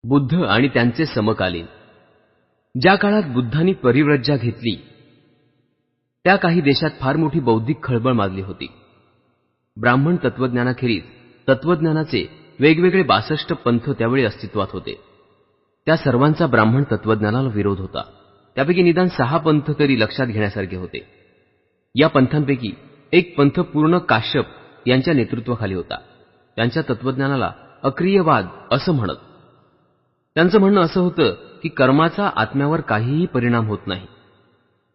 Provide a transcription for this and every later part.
बुद्ध आणि त्यांचे समकालीन. ज्या काळात बुद्धांनी परिव्रज्या घेतली त्या काही देशात फार मोठी बौद्धिक खळबळ माजली होती. ब्राह्मण तत्वज्ञानाखेरीज तत्वज्ञानाचे वेगवेगळे 62 पंथ त्यावेळी अस्तित्वात होते. त्या सर्वांचा ब्राह्मण तत्वज्ञानाला विरोध होता. त्यापैकी निदान 6 पंथ तरी लक्षात घेण्यासारखे होते. या पंथांपैकी एक पंथ पूर्ण काश्यप यांच्या नेतृत्वाखाली होता. त्यांच्या तत्वज्ञानाला अक्रियवाद असं म्हणत. त्यांचं म्हणणं असं होतं की कर्माचा आत्म्यावर काहीही परिणाम होत नाही.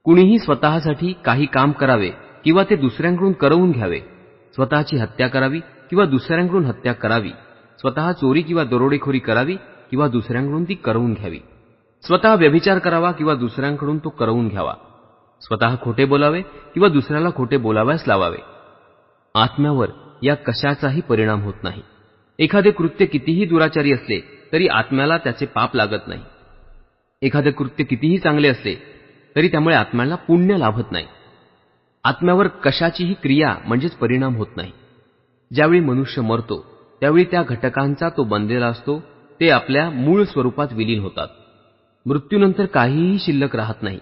कुणीही स्वतःसाठी काही काम करावे किंवा ते दुसऱ्यांकडून करवून घ्यावे, स्वतःची हत्या करावी किंवा दुसऱ्यांकडून हत्या करावी, स्वतः चोरी किंवा दरोडेखोरी करावी किंवा दुसऱ्यांकडून ती करवून घ्यावी, स्वतः व्यभिचार करावा किंवा दुसऱ्यांकडून तो करवून घ्यावा, स्वतः खोटे बोलावे किंवा दुसऱ्याला खोटे बोलावयास लावावे. आत्म्यावर या कशाचाही परिणाम होत नाही. एखादे कृत्य कितीही दुराचारी असले तरी आत्म्याला त्याचे पाप लागत नाही. एखादे कृत्य कितीही चांगले असले तरी त्यामुळे आत्म्याला पुण्य लाभत नाही. आत्म्यावर कशाचीही क्रिया म्हणजेच परिणाम होत नाही. ज्यावेळी मनुष्य मरतो त्यावेळी त्या घटकांचा तो बनलेला असतो ते आपल्या मूळ स्वरूपात विलीन होतात. मृत्यूनंतर काहीही शिल्लक राहत नाही.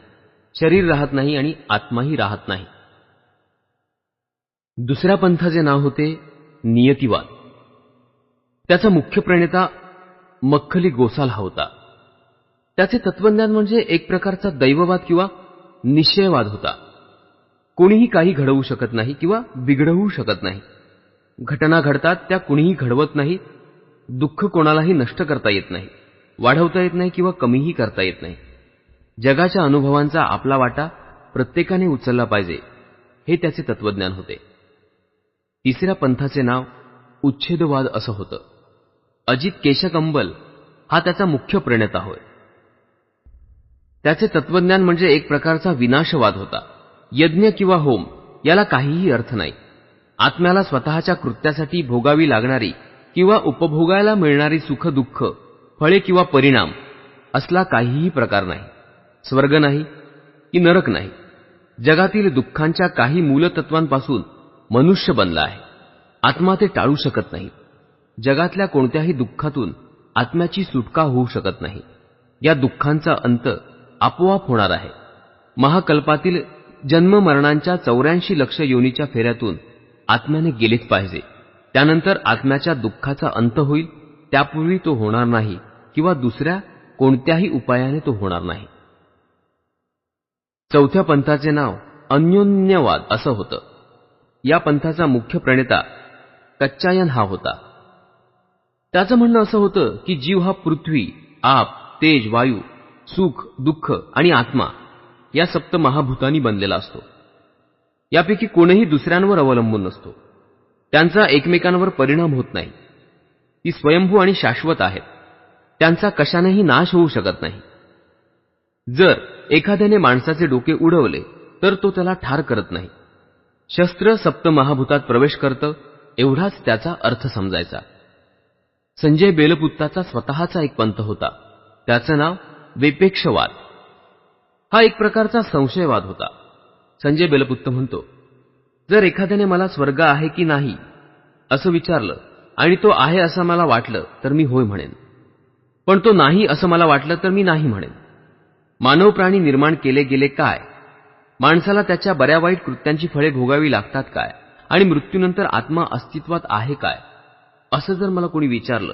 शरीर राहत नाही आणि आत्माही राहत नाही. दुसऱ्या पंथाचे नाव होते नियतिवाद. त्याचा मुख्य प्रणेता मख्खली गोसाल हा होता. त्याचे तत्वज्ञान म्हणजे एक प्रकारचा दैववाद किंवा निश्चयवाद होता. कोणीही काही घडवू शकत नाही किंवा बिघडवू शकत नाही. घटना घडतात त्या कुणीही घडवत नाही. दुःख कोणालाही नष्ट करता येत नाही, वाढवता येत नाही किंवा कमीही करता येत नाही. जगाच्या अनुभवांचा आपला वाटा प्रत्येकाने उचलला पाहिजे, हे त्याचे तत्वज्ञान होते. तिसऱ्या पंथाचे नाव उच्छेदवाद असं होतं. अजित केशकंबल हा त्याचा मुख्य प्रणेता होय. त्याचे तत्वज्ञान म्हणजे एक प्रकारचा विनाशवाद होता. यज्ञ किंवा होम याला काहीही अर्थ नाही. आत्म्याला स्वतःच्या कृत्यासाठी भोगावी लागणारी किंवा उपभोगायला मिळणारी सुख दुःख, फळे किंवा परिणाम असला काहीही प्रकार नाही. स्वर्ग नाही की नरक नाही. जगातील दुःखांच्या काही मूलतत्वांपासून मनुष्य बनला आहे. आत्मा ते टाळू शकत नाही. जगातल्या कोणत्याही दुःखातून आत्म्याची सुटका होऊ शकत नाही. या दुःखांचा अंत आपोआप होणार आहे. महाकल्पातील जन्ममरणांच्या 84 लक्ष योनीच्या फेऱ्यातून आत्म्याने गेलेच पाहिजे. त्यानंतर आत्म्याच्या दुःखाचा अंत होईल. त्यापूर्वी तो होणार नाही किंवा दुसऱ्या कोणत्याही उपायाने तो होणार नाही. चौथ्या पंथाचे नाव अन्योन्यवाद असं होतं. या पंथाचा मुख्य प्रणेता कच्चायन हा होता. त्याचं म्हणणं असं होतं की जीव हा पृथ्वी, आप, तेज, वायू, सुख, दुःख आणि आत्मा या 7 महाभूतांनी बनलेला असतो. यापैकी कोणीही दुसऱ्यांवर अवलंबून नसतो. त्यांचा एकमेकांवर परिणाम होत नाही. ती स्वयंभू आणि शाश्वत आहेत. त्यांचा कशानेही नाश होऊ शकत नाही. जर एखाद्याने माणसाचे डोके उडवले तर तो त्याला ठार करत नाही. शस्त्र 7 महाभूतात प्रवेश करतं एवढाच त्याचा अर्थ समजायचा. संजय बेलपुत्ताचा स्वतःचा एक पंथ होता. त्याचं नाव वेपेक्षवाद. हा एक प्रकारचा संशयवाद होता. संजय बेलपुत्त म्हणतो, जर एखाद्याने मला स्वर्ग आहे की नाही असं विचारलं आणि तो आहे असं मला वाटलं तर मी होय म्हणेन, पण तो नाही असं मला वाटलं तर मी नाही म्हणेन. मानव प्राणी निर्माण केले गेले काय? माणसाला त्याच्या बऱ्या वाईट कृत्यांची फळे भोगावी लागतात काय? आणि मृत्यूनंतर आत्मा अस्तित्वात आहे काय? असं जर मला कोणी विचारलं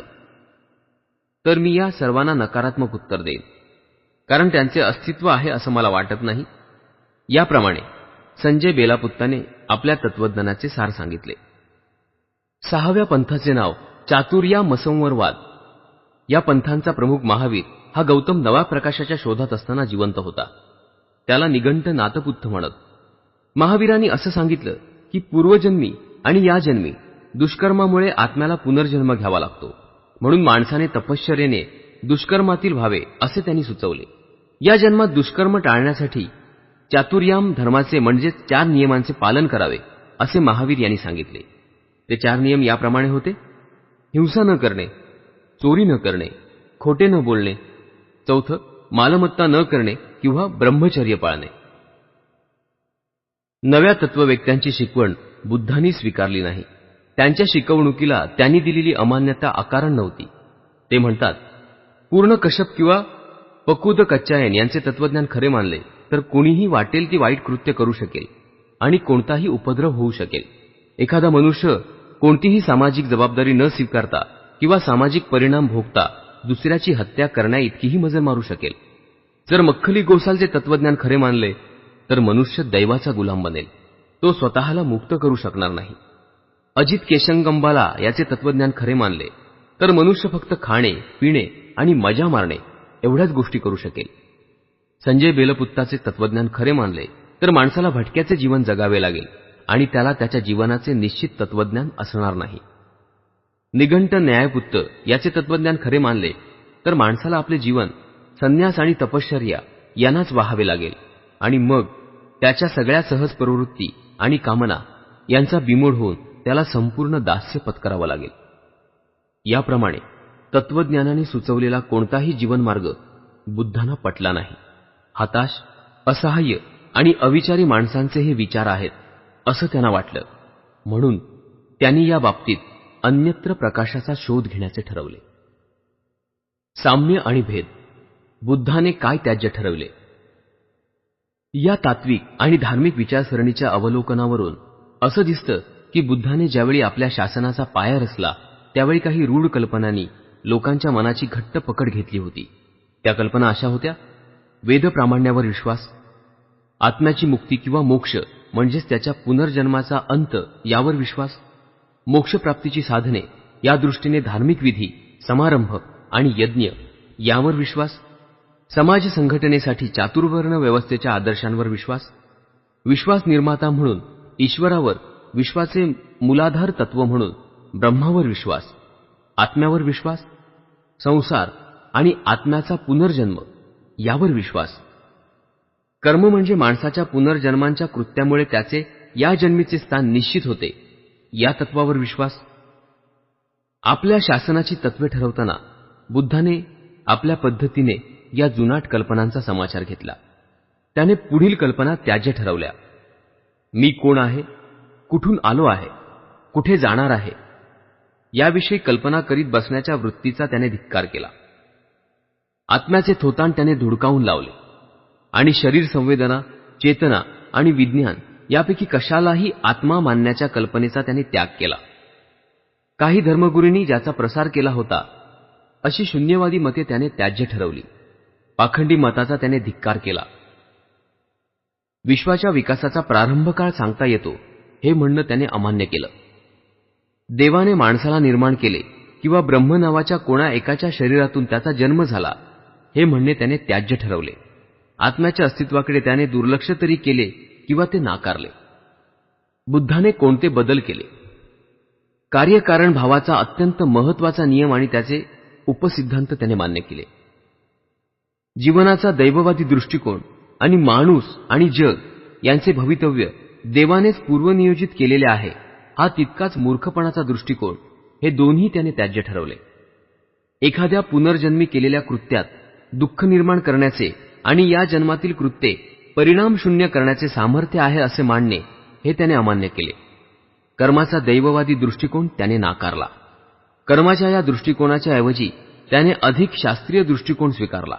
तर मी या सर्वांना नकारात्मक उत्तर देईन, कारण त्यांचे अस्तित्व आहे असं मला वाटत नाही. याप्रमाणे संजय बेलापुत्ताने आपल्या तत्वज्ञानाचे सार सांगितले. 6व्या पंथाचे नाव चातुर्यामसंवरवाद. या पंथांचा प्रमुख महावीर हा गौतम नव्या प्रकाशाच्या शोधात असताना जिवंत होता. त्याला निगंट नातपुत्त म्हणत. महावीरांनी असं सांगितलं की पूर्वजन्मी आणि या जन्मी दुष्कर्मामुळे आत्म्याला पुनर्जन्म घ्यावा लागतो. म्हणून माणसाने तपश्चर्येने दुष्कर्मातील व्हावे असे त्यांनी सुचवले. या जन्मात दुष्कर्म टाळण्यासाठी चातुर्याम धर्माचे म्हणजेच 4 नियमांचे पालन करावे असे महावीर यांनी सांगितले. ते 4 नियम याप्रमाणे होते: हिंसा न करणे, चोरी न करणे, खोटे न बोलणे, चौथं मालमत्ता न करणे किंवा ब्रह्मचर्य पाळणे. नव्या तत्ववेत्यांची शिकवण बुद्धांनी स्वीकारली नाही. त्यांच्या शिकवणुकीला त्यांनी दिलेली अमान्यता अकारण नव्हती. ते म्हणतात, पूर्ण कश्यप किंवा पकुद कच्चायन यांचे तत्वज्ञान खरे मानले तर कोणीही वाटेल ती वाईट कृत्य करू शकेल आणि कोणताही उपद्रव होऊ शकेल. एखादा मनुष्य कोणतीही सामाजिक जबाबदारी न स्वीकारता किंवा सामाजिक परिणाम भोगता दुसऱ्याची हत्या करण्याइतकीही मजल मारू शकेल. जर मख्खली गोसालचे तत्वज्ञान खरे मानले तर मनुष्य दैवाचा गुलाम बनेल, तो स्वतःला मुक्त करू शकणार नाही. अजित केशंगंबाला याचे तत्वज्ञान खरे मानले तर मनुष्य फक्त खाणे, पिणे आणि मजा मारणे एवढ्याच गोष्टी करू शकेल. संजय बेलपुत्ताचे तत्वज्ञान खरे मानले तर माणसाला भटक्याचे जीवन जगावे लागेल आणि त्याला त्याच्या जीवनाचे निश्चित तत्वज्ञान असणार नाही. निघंट न्यायपुत्त याचे तत्वज्ञान खरे मानले तर माणसाला आपले जीवन संन्यास आणि तपश्चर्या यांनाच वाहावे लागेल आणि मग त्याच्या सगळ्या सहज प्रवृत्ती आणि कामना यांचा बिमोड होऊन त्याला संपूर्ण दास्य पत्करावं लागेल. याप्रमाणे तत्वज्ञानाने सुचवलेला कोणताही जीवनमार्ग बुद्धांना पटला नाही. हताश, असहाय्य आणि अविचारी माणसांचे हे विचार आहेत असं त्यांना वाटलं. म्हणून त्यांनी या बाबतीत अन्यत्र प्रकाशाचा शोध घेण्याचे ठरवले. साम्य आणि भेद. बुद्धाने काय त्याज्य ठरवले? या तात्विक आणि धार्मिक विचारसरणीच्या अवलोकनावरून असं दिसतं की बुद्धाने ज्यावेळी आपल्या शासनाचा पाया रचला त्यावेळी काही रूढ कल्पनांनी लोकांच्या मनाची घट्ट पकड घेतली होती. त्या कल्पना अशा होत्या: वेदप्रामाण्यावर विश्वास, आत्म्याची मुक्ती किंवा मोक्ष म्हणजेच त्याच्या पुनर्जन्माचा अंत यावर विश्वास, मोक्षप्राप्तीची साधने या दृष्टीने धार्मिक विधी, समारंभ आणि यज्ञ यावर विश्वास, समाज संघटनेसाठी चातुर्वर्ण व्यवस्थेच्या आदर्शांवर विश्वास, विश्वास निर्माता म्हणून ईश्वरावर, विश्वाचे मूलाधार तत्व म्हणून ब्रह्मावर विश्वास, आत्म्यावर विश्वास, संसार आणि आत्म्याचा पुनर्जन्म यावर विश्वास, कर्म म्हणजे माणसाच्या पुनर्जन्मांच्या कृत्यामुळे त्याचे या जन्मीचे स्थान निश्चित होते या तत्वावर विश्वास. आपल्या शासनाची तत्वे ठरवताना बुद्धाने आपल्या पद्धतीने या जुनाट कल्पनांचा समाचार घेतला. त्याने पुढील कल्पना त्याज्य ठरवल्या. मी कोण आहे, कुठून आलो आहे, कुठे जाणार आहे याविषयी कल्पना करीत बसण्याच्या वृत्तीचा त्याने धिक्कार केला. आत्म्याचे थोतांड त्याने धुडकावून लावले आणि शरीर संवेदना, चेतना आणि विज्ञान यापैकी कशालाही आत्मा मानण्याच्या कल्पनेचा त्याने त्याग केला. काही धर्मगुरूंनी ज्याचा प्रसार केला होता अशी शून्यवादी मते त्याने त्याज्य ठरवली. पाखंडी मताचा त्याने धिक्कार केला. विश्वाच्या विकासाचा प्रारंभ काळ सांगता येतो हे म्हणणं त्याने अमान्य केलं. देवाने माणसाला निर्माण केले किंवा ब्रह्म नावाच्या कोणा एकाच्या शरीरातून त्याचा जन्म झाला हे म्हणणे त्याने त्याज्य ठरवले. आत्म्याच्या अस्तित्वाकडे त्याने दुर्लक्ष तरी केले किंवा ते नाकारले. बुद्धाने कोणते बदल केले? कार्यकारण भावाचा अत्यंत महत्वाचा नियम आणि त्याचे उपसिद्धांत त्याने मान्य केले. जीवनाचा दैववादी दृष्टिकोन आणि माणूस आणि जग यांचे भवितव्य देवानेच पूर्वनियोजित केलेले आहे हा तितकाच मूर्खपणाचा दृष्टिकोन, हे दोन्ही त्याने त्याज्य ठरवले. एखाद्या पुनर्जन्मी केलेल्या कृत्यात दुःख निर्माण करण्याचे आणि या जन्मातील कृत्ये परिणाम शून्य करण्याचे सामर्थ्य आहे असे मानणे हे त्याने अमान्य केले. कर्माचा दैववादी दृष्टिकोन त्याने नाकारला. कर्माच्या या दृष्टिकोनाच्या ऐवजी त्याने अधिक शास्त्रीय दृष्टिकोन स्वीकारला.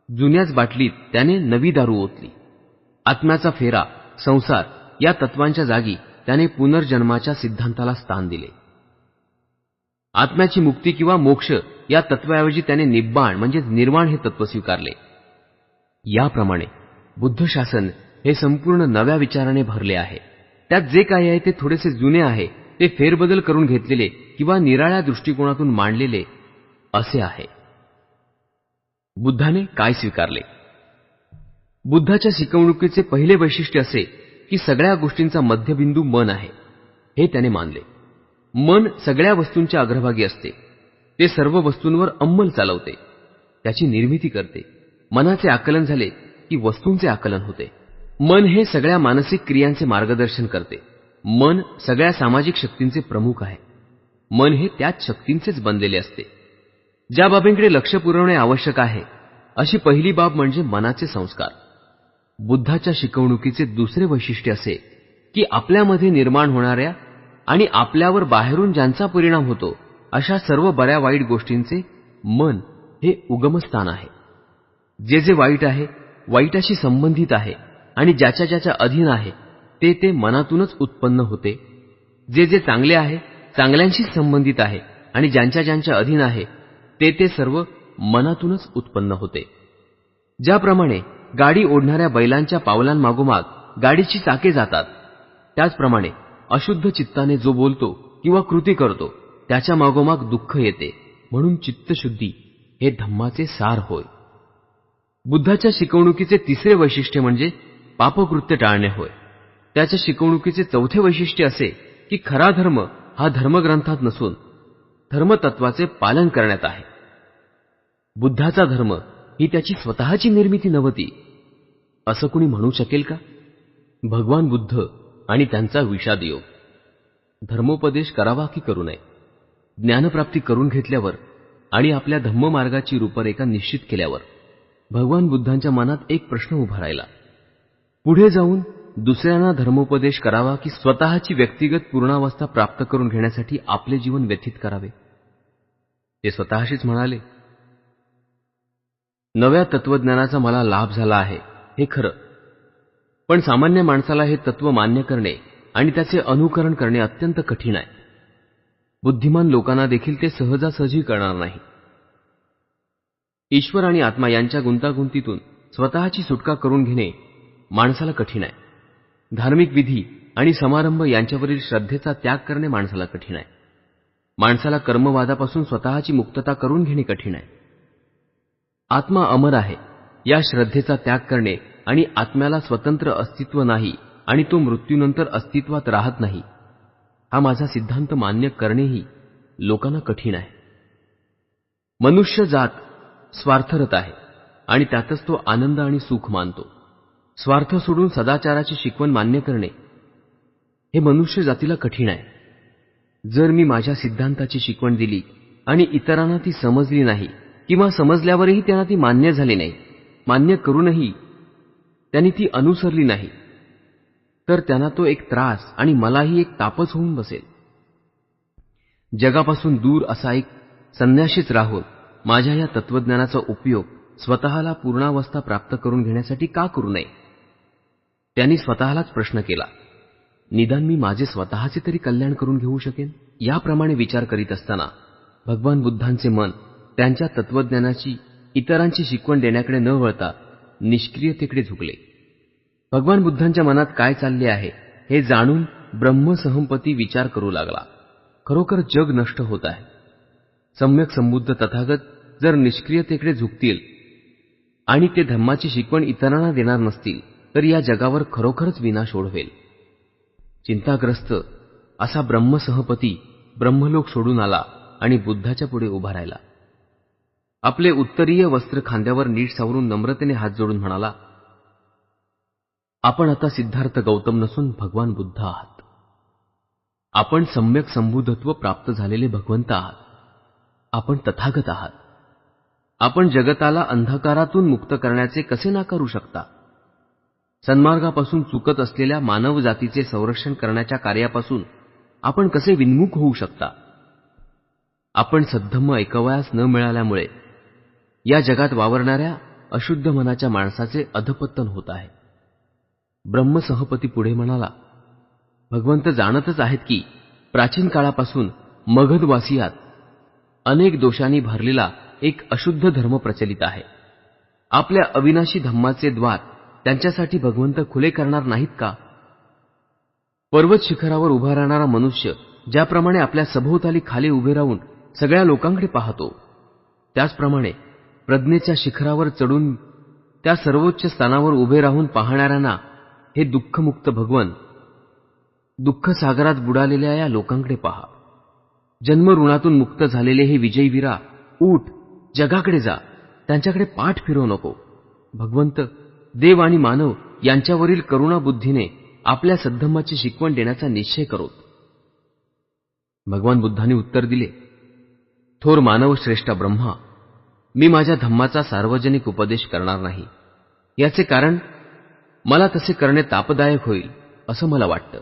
जुन्याच बाटलीत त्याने नवी दारू ओतली. आत्म्याचा फेरा, संसार या तत्वांच्या जागी त्याने पुनर्जन्माच्या सिद्धांताला स्थान दिले. आत्म्याची मुक्ती किंवा मोक्ष या तत्वाऐवजी त्याने निब्बाण म्हणजे निर्वाण हे तत्व स्वीकारले. याप्रमाणे बुद्ध शासन हे संपूर्ण नव्या विचाराने भरले आहे. त्यात जे काही आहे ते थोडेसे जुने आहे, ते फेरबदल करून घेतलेले किंवा निराळ्या दृष्टिकोनातून मांडलेले असे आहे. बुद्धाने काय स्वीकारले? बुद्धाच्या शिकवणुकीचे पहिले वैशिष्ट्य असे की सगळ्या गोष्टींचा मध्यबिंदू मन आहे हे त्याने मानले. मन सगळ्या वस्तूंच्या अग्रभागी असते. ते सर्व वस्तूंवर अंमल चालवते, त्याची निर्मिती करते. मनाचे आकलन झाले की वस्तूंचे आकलन होते. मन हे सगळ्या मानसिक क्रियांचे मार्गदर्शन करते. मन सगळ्या सामाजिक शक्तींचे प्रमुख आहे. मन हे त्याच शक्तींचेच बनलेले असते. ज्या बाबींकडे लक्ष पुरवणे आवश्यक आहे अशी पहिली बाब म्हणजे मनाचे संस्कार. बुद्धाच्या शिकवणुकीचे दुसरे वैशिष्ट्य असे की आपल्यामध्ये निर्माण होणाऱ्या आणि आपल्यावर बाहेरून ज्यांचा परिणाम होतो अशा सर्व बऱ्या वाईट गोष्टींचे मन हे उगमस्थान आहे. जे जे वाईट आहे, वाईटाशी संबंधित आहे आणि ज्याच्या ज्याच्या अधीन आहे, ते ते मनातूनच उत्पन्न होते. जे जे चांगले आहे, चांगल्यांशी संबंधित आहे आणि ज्यांच्या ज्यांच्या अधीन आहे, ते ते सर्व मनातूनच उत्पन्न होते. ज्याप्रमाणे गाडी ओढणाऱ्या बैलांच्या पावलांमागोमाग गाडीची चाके जातात, त्याचप्रमाणे अशुद्ध चित्ताने जो बोलतो किंवा कृती करतो, त्याच्या मागोमाग दुःख येते. म्हणून चित्तशुद्धी हे धम्माचे सार होय. बुद्धाच्या शिकवणुकीचे तिसरे वैशिष्ट्य म्हणजे पापकृत्य टाळणे होय. त्याच्या शिकवणुकीचे चौथे वैशिष्ट्य असे की खरा धर्म हा धर्मग्रंथात नसून धर्मतत्वाचे पालन करण्यात आहे. बुद्धाचा धर्म ही त्याची स्वतःची निर्मिती नव्हती, असं कुणी म्हणू शकेल का? भगवान बुद्ध आणि त्यांचा विषाद योग. धर्मोपदेश करावा की करू नये? ज्ञानप्राप्ती करून घेतल्यावर आणि आपल्या धम्ममार्गाची रूपरेखा निश्चित केल्यावर भगवान बुद्धांच्या मनात एक प्रश्न उभा राहिला. पुढे जाऊन दुसऱ्यांना धर्मोपदेश करावा की स्वतःची व्यक्तिगत पूर्णावस्था प्राप्त करून घेण्यासाठी आपले जीवन व्यतीत करावे? ते स्वतःशीच म्हणाले, नव्या तत्वज्ञानाचा मला लाभ झाला आहे हे खरं, पण सामान्य माणसाला हे तत्व मान्य करणे आणि त्याचे अनुकरण करणे अत्यंत कठीण आहे. बुद्धिमान लोकांना देखील ते सहजासहजी करणार नाही. ईश्वर आणि आत्मा यांच्या गुंतागुंतीतून स्वतःची सुटका करून घेणे माणसाला कठीण आहे. धार्मिक विधी आणि समारंभ यांच्यावरील श्रद्धेचा त्याग करणे माणसाला कठीण आहे. माणसाला कर्मवादापासून स्वतःची मुक्तता करून घेणे कठीण आहे. आत्मा अमर आहे या श्रद्धेचा त्याग करणे आणि आत्म्याला स्वतंत्र अस्तित्व नाही आणि तो मृत्यूनंतर अस्तित्वात राहत नाही, हा माझा सिद्धांत मान्य करणेही लोकांना कठीण आहे. मनुष्य जात स्वार्थरत आहे आणि त्यातच तो आनंद आणि सुख मानतो. स्वार्थ सोडून सदाचाराची शिकवण मान्य करणे हे मनुष्य जातीला कठीण आहे. जर मी माझ्या सिद्धांताची शिकवण दिली आणि इतरांना ती समजली नाही किंवा समजल्यावरही त्यांना ती मान्य झाली नाही, मान्य करूनही त्यांनी ती अनुसरली नाही, तर त्यांना तो एक त्रास आणि मलाही एक तापच होऊन बसेल. जगापासून दूर असा एक संन्याशीच राहून माझ्या या तत्वज्ञानाचा उपयोग स्वतःला पूर्णावस्था प्राप्त करून घेण्यासाठी का करू नये? त्यांनी स्वतःलाच प्रश्न केला, निदान मी माझे स्वतःचे तरी कल्याण करून घेऊ शकेन? याप्रमाणे विचार करीत असताना भगवान बुद्धांचे मन त्यांच्या तत्वज्ञानाची इतरांची शिकवण देण्याकडे न वळता निष्क्रियतेकडे झुकले. भगवान बुद्धांच्या मनात काय चालले आहे हे जाणून ब्रह्मसंहपती विचार करू लागला. खरोखर जग नष्ट होत आहे. सम्यक संबुद्ध तथागत जर निष्क्रियतेकडे झुकतील आणि ते धम्माची शिकवण इतरांना देणार नसतील, तर या जगावर खरोखरच विनाश ओढवेल. चिंताग्रस्त असा ब्रह्मसंहपती ब्रह्मलोक सोडून आला आणि बुद्धाच्या पुढे उभा राहिला. आपले उत्तरीय वस्त्र खांद्यावर नीट सावरून नम्रतेने हात जोडून म्हणाला, आपण आता सिद्धार्थ गौतम नसून भगवान बुद्ध आहात. आपण सम्यक संबुद्धत्व प्राप्त झालेले भगवंत आहात. आपण तथागत आहात. आपण जगताला अंधकारातून मुक्त करण्याचे कसे नाकारू शकता? सन्मार्गापासून चुकत असलेल्या मानव जातीचे संरक्षण करण्याच्या कार्यापासून आपण कसे विन्मुख होऊ शकता? आपण सद्धम्म ऐकवयास न मिळाल्यामुळे या जगात वावरणाऱ्या अशुद्ध मनाच्या माणसाचे अधपतन होत आहे. ब्रह्मसंहपती पुढे म्हणाला, भगवंत जाणतच आहेत की प्राचीन काळापासून मगधवासियात अनेक दोषांनी भरलेला एक अशुद्ध धर्म प्रचलित आहे. आपल्या अविनाशी धम्माचे द्वार त्यांच्यासाठी भगवंत खुले करणार नाहीत का? पर्वत शिखरावर उभा राहणारा मनुष्य ज्याप्रमाणे आपल्या सभोवताली खाली उभे राहून सगळ्या लोकांकडे पाहतो, त्याचप्रमाणे प्रज्ञेच्या शिखरावर चढून त्या सर्वोच्च स्थानावर उभे राहून पाहणाऱ्यांना हे दुःखमुक्त भगवन दुःख सागरात बुडालेल्या या लोकांकडे पहा. जन्मऋणातून मुक्त झालेले हे विजयवीरा, उठ, जगाकडे जा, त्यांच्याकडे पाठ फिरवू नको. भगवंत, देव आणि मानव यांच्यावरील करुणा बुद्धीने आपल्या सद्धम्माची शिकवण देण्याचा निश्चय करोत. भगवान बुद्धांनी उत्तर दिले, थोर मानवश्रेष्ठ ब्रह्मा, मी माझ्या धम्माचा सार्वजनिक उपदेश करणार नाही. याचे कारण मला तसे करणे तापदायक होईल असं मला वाटतं.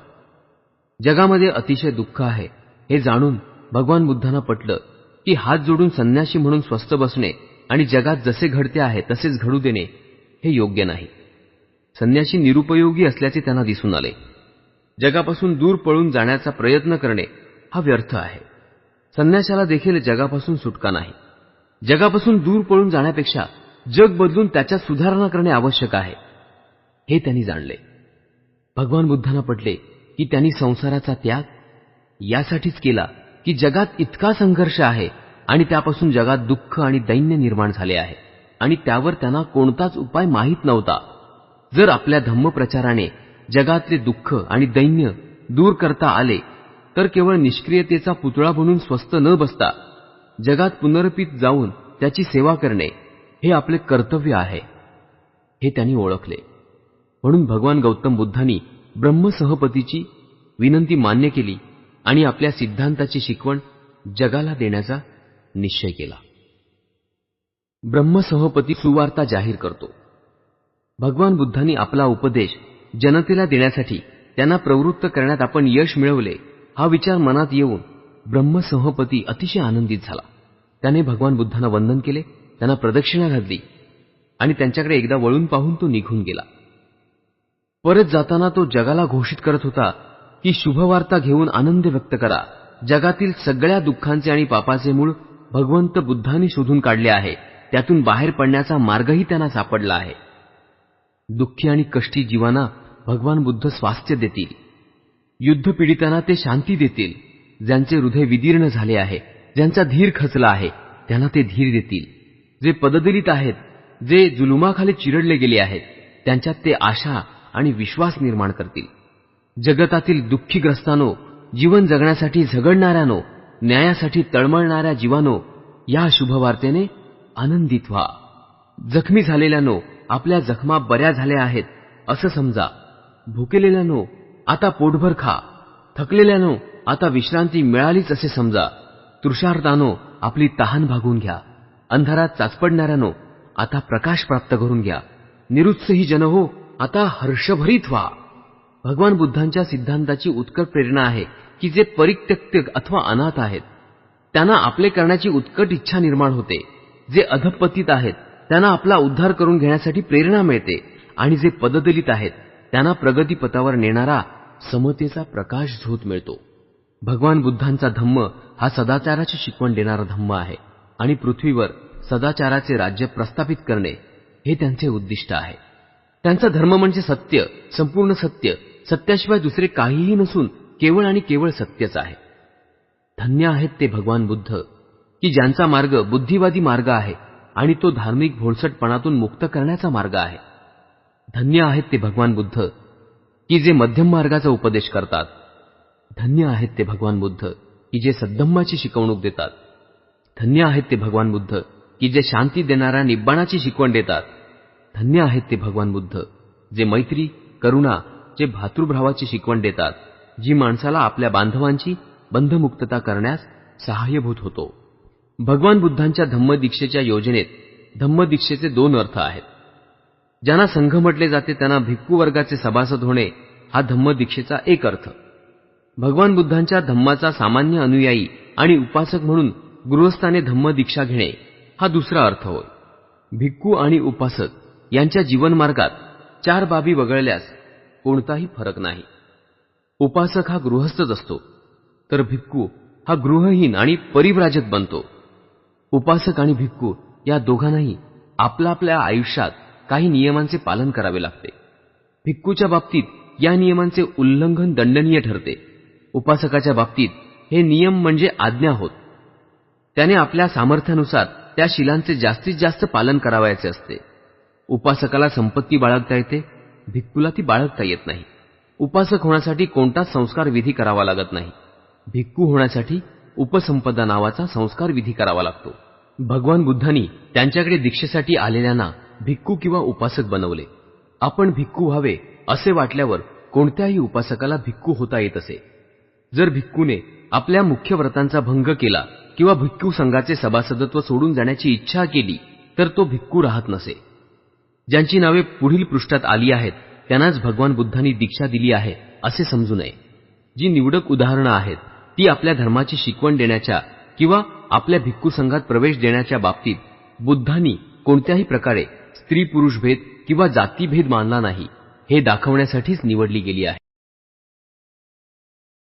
जगामध्ये अतिशय दुःख आहे हे जाणून भगवान बुद्धांना पटलं की हात जोडून संन्यासी म्हणून स्वस्थ बसणे आणि जगात जसे घडते आहे तसेच घडू देणे हे योग्य नाही. संन्यासी निरुपयोगी असल्याचे त्यांना दिसून आले. जगापासून दूर पळून जाण्याचा प्रयत्न करणे हा व्यर्थ आहे. संन्याशाला देखील जगापासून सुटका नाही. जगापासून दूर पळून जाण्यापेक्षा जग बदलून त्याच्यात सुधारणा करणे आवश्यक आहे, हे त्यांनी जाणले. भगवान बुद्धांना पटले की त्यांनी संसाराचा त्याग यासाठीच केला की जगात इतका संघर्ष आहे आणि त्यापासून जगात दुःख आणि दैन्य निर्माण झाले आहे आणि त्यावर त्यांना कोणताच उपाय माहीत नव्हता. जर आपल्या धम्मप्रचाराने जगातले दुःख आणि दैन्य दूर करता आले तर केवळ निष्क्रियतेचा पुतळा बनून स्वस्थ न बसता जगात पुनर्पित जाऊन त्याची सेवा करणे हे आपले कर्तव्य आहे, हे त्यांनी ओळखले. म्हणून भगवान गौतम बुद्धांनी ब्रह्मसहपतीची विनंती मान्य केली आणि आपल्या सिद्धांताची शिकवण जगाला देण्याचा निश्चय केला. ब्रह्मसहपती सुवार्ता जाहीर करतो. भगवान बुद्धांनी आपला उपदेश जनतेला देण्यासाठी त्यांना प्रवृत्त करण्यात आपण यश मिळवले हा विचार मनात येऊन ब्रह्मसहपती अतिशय आनंदित झाला. त्याने भगवान बुद्धांना वंदन केले, त्यांना प्रदक्षिणा घातली आणि त्यांच्याकडे एकदा वळून पाहून तो निघून गेला. परत जाताना तो जगाला घोषित करत होता की शुभवार्ता घेऊन आनंद व्यक्त करा. जगातील सगळ्या दुःखांचे आणि पापाचे मूळ भगवंत बुद्धांनी शोधून काढले आहे. त्यातून बाहेर पडण्याचा मार्गही त्यांना सापडला आहे. दुःखी आणि कष्टी जीवांना भगवान बुद्ध स्वास्थ्य देतील. युद्धपीडितांना ते शांती देतील. ज्यांचे हृदय विदीर्ण झाले आहे, ज्यांचा धीर खचला आहे, त्यांना ते धीर देतील. जे पददलित आहेत, जे जुलुमाखाली चिरडले गेले आहेत, त्यांच्यात ते आशा आणि विश्वास निर्माण करतील. जगतातील दुःखीग्रस्तांनो, जीवन जगण्यासाठी झगडणाऱ्यानो, न्यायासाठी तळमळणाऱ्या जीवानो, या शुभवार्तेने आनंदित व्हा. जखमी झालेल्यानो, आपल्या जखमा बऱ्या झाल्या आहेत असं समजा. भुकेलेल्यानो, आता पोटभर खा. थकलेल्यानो, आता विश्रांती मिळालीच असे समजा. तृषार्तानो, आपली तहान भागून घ्या. अंधारात चाचपडणाऱ्यानो, आता प्रकाश प्राप्त करून घ्या. निरुत्साही जन हो, आता हर्षभरीत व्हा. भगवान बुद्धांच्या सिद्धांताची उत्कट प्रेरणा आहे की जे परित्यक्त अथवा अनाथ आहेत त्यांना आपले करण्याची उत्कट इच्छा निर्माण होते. जे अधपतित आहेत त्यांना आपला उद्धार करून घेण्यासाठी प्रेरणा मिळते आणि जे पददलित आहेत त्यांना प्रगतीपथावर नेणारा समतेचा प्रकाश झोत मिळतो. भगवान बुद्धांचा धम्म हा सदाचाराची शिकवण देणारा धम्म आहे आणि पृथ्वीवर सदाचाराचे राज्य प्रस्थापित करणे हे त्यांचे उद्दिष्ट आहे. त्यांचा धर्म म्हणजे सत्य, संपूर्ण सत्य, सत्याशिवाय दुसरे काहीही नसून केवळ आणि केवळ सत्यच आहे. धन्य आहेत ते भगवान बुद्ध की ज्यांचा मार्ग बुद्धिवादी मार्ग आहे आणि तो धार्मिक भोळसटपणातून मुक्त करण्याचा मार्ग आहे. धन्य आहेत ते भगवान बुद्ध की जे मध्यम मार्गाचा उपदेश करतात. धन्य आहेत ते भगवान बुद्ध की जे सद्धम्माची शिकवणूक देतात. धन्य आहेत ते भगवान बुद्ध की जे शांती देणाऱ्या निब्बाणाची शिकवण देतात. धन्य आहेत ते भगवान बुद्ध जे मैत्री, करुणा, जे भातृभावाची शिकवण देतात, जी माणसाला आपल्या बांधवांची बंधमुक्तता करण्यास सहाय्यभूत होतो. भगवान बुद्धांच्या धम्मदीक्षेच्या योजनेत धम्मदीक्षेचे दोन अर्थ आहेत. ज्यांना संघ म्हटले जाते त्यांना भिक्खू वर्गाचे सभासद होणे हा धम्मदीक्षेचा एक अर्थ. भगवान बुद्धांच्या धम्माचा सामान्य अनुयायी आणि उपासक म्हणून गृहस्थाने धम्मदीक्षा घेणे हा दुसरा अर्थ होय. भिक्खू आणि उपासक यांच्या जीवनमार्गात चार बाबी वगळल्यास कोणताही फरक नाही. उपासक हा गृहस्थच असतो तर भिक्खू हा गृहहीन आणि परिव्राजक बनतो. उपासक आणि भिक्खू या दोघांनाही आपल्या आयुष्यात काही नियमांचे पालन करावे लागते. भिक्खूच्या बाबतीत या नियमांचे उल्लंघन दंडनीय ठरते. उपासकाच्या बाबतीत हे नियम म्हणजे आज्ञा होत. त्याने आपल्या सामर्थ्यानुसार त्या शिलांचे जास्तीत जास्त पालन करावयाचे असते. उपासकाला संपत्ती बाळगता येते, भिक्खूला ती बाळगता येत नाही. उपासक होण्यासाठी कोणताच संस्कार विधी करावा लागत नाही. भिक्खू होण्यासाठी उपसंपदा नावाचा संस्कार विधी करावा लागतो. भगवान बुद्धांनी त्यांच्याकडे दीक्षेसाठी आलेल्यांना भिक्खू किंवा उपासक बनवले. आपण भिक्खू व्हावे असे वाटल्यावर कोणत्याही उपासकाला भिक्खू होता येत असे. जर भिक्खूने आपल्या मुख्य व्रतांचा भंग केला किंवा भिक्खू संघाचे सभासदत्व सोडून जाण्याची इच्छा केली तर तो भिक्खू राहत नसे. ज्यांची नावे पुढील पृष्ठात आली आहेत त्यांनाच भगवान बुद्धांनी दीक्षा दिली आहे असे समजू नये. जी निवडक उदाहरणं आहेत ती आपल्या धर्माची शिकवण देण्याच्या किंवा आपल्या भिक्खू संघात प्रवेश देण्याच्या बाबतीत बुद्धांनी कोणत्याही प्रकारे स्त्री पुरुष भेद किंवा जातीभेद मानला नाही हे दाखवण्यासाठीच निवडली गेली आहे.